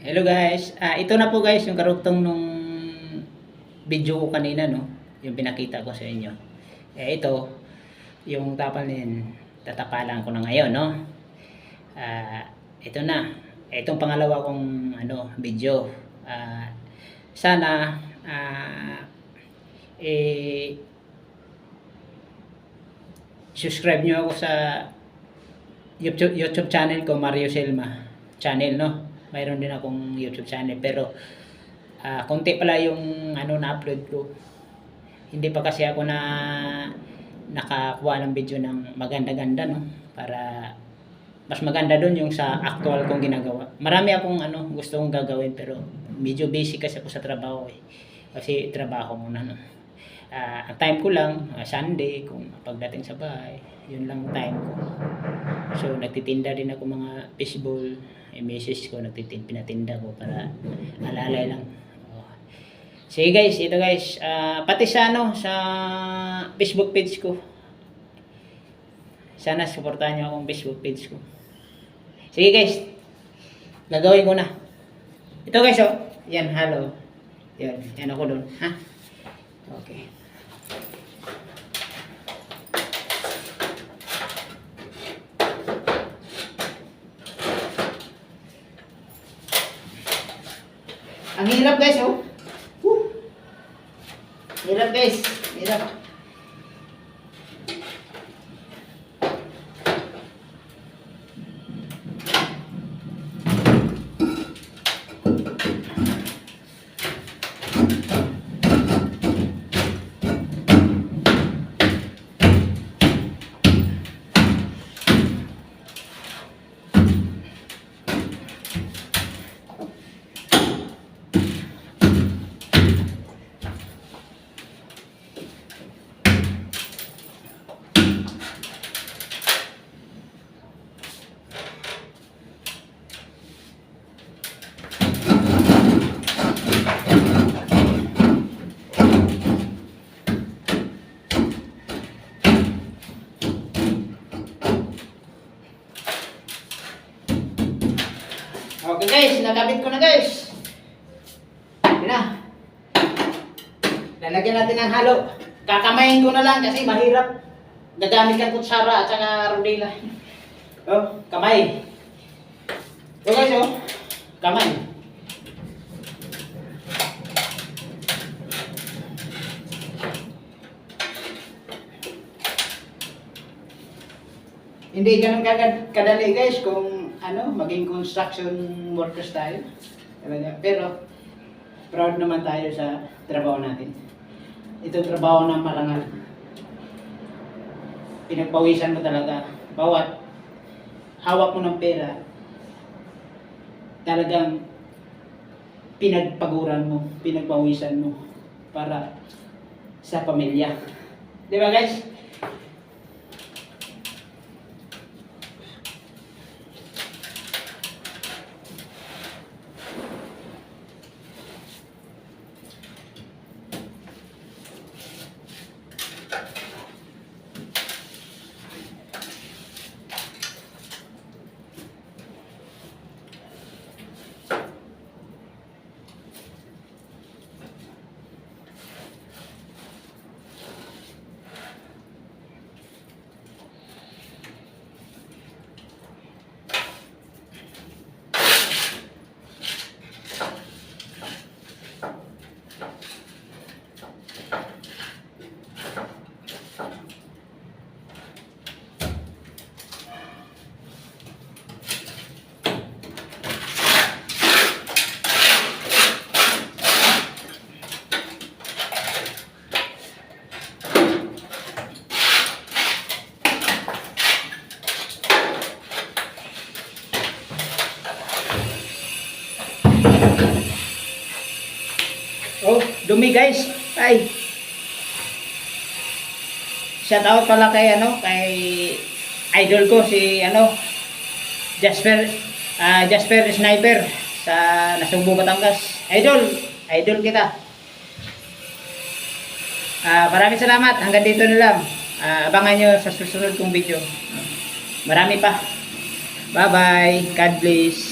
Hello guys, ito na po guys yung karugtong nung video ko kanina, no, yung pinakita ko sa inyo. Ito yung tatapalan ko na ngayon, no. Ito na, itong pangalawa kong video. Sana subscribe nyo ako sa YouTube channel ko, Mario Selma channel, no. Mayroon din akong YouTube channel pero konti pala yung na-upload ko. Hindi pa kasi ako nakakuha ng video ng maganda-ganda, no, para mas maganda doon yung sa actual kong ginagawa. Marami akong gusto kong gagawin pero medyo busy kasi ako sa trabaho, kasi trabaho muna, no. Ang time ko lang Sunday kung pagdating sa bahay, yun lang time ko. So nagtitinda din ako mga fishball, message ko pinatinda ko para alalay lang. Sige guys, ito guys, pati sa sa Facebook page ko. Sana suportahan niyo akong Facebook page ko. Sige guys, gagawin ko na. Ito guys, oh. Yan, hello. Yan ako doon, ha? Okay. Ang hirap guys, oh. Hirap guys, hirap. Okay guys, nakabit ko na guys. Yan na. Lalagyan natin ng halo. Kakamayin ko na lang kasi mahirap. Gagamit kang kutsara at saka rodila. Oh, kamay. So guys, oh. Kamay. Hindi ganun kadali guys kung maging construction workers tayo. Pero proud naman tayo sa trabaho natin. Ito trabaho na marangal. Pinagpawisan mo talaga. Bawat hawak mo ng pera, talagang pinagpaguran mo, pinagpawisan mo para sa pamilya. Di ba guys? Oh, dumi guys. Ay. Shout out pala kay kay idol ko si Jasper Sniper sa Nasugbo, Batangas. Idol kita. Maraming salamat. Hanggang dito na lang. Abangan nyo sa susunod kong video. Marami pa. Bye bye. God bless.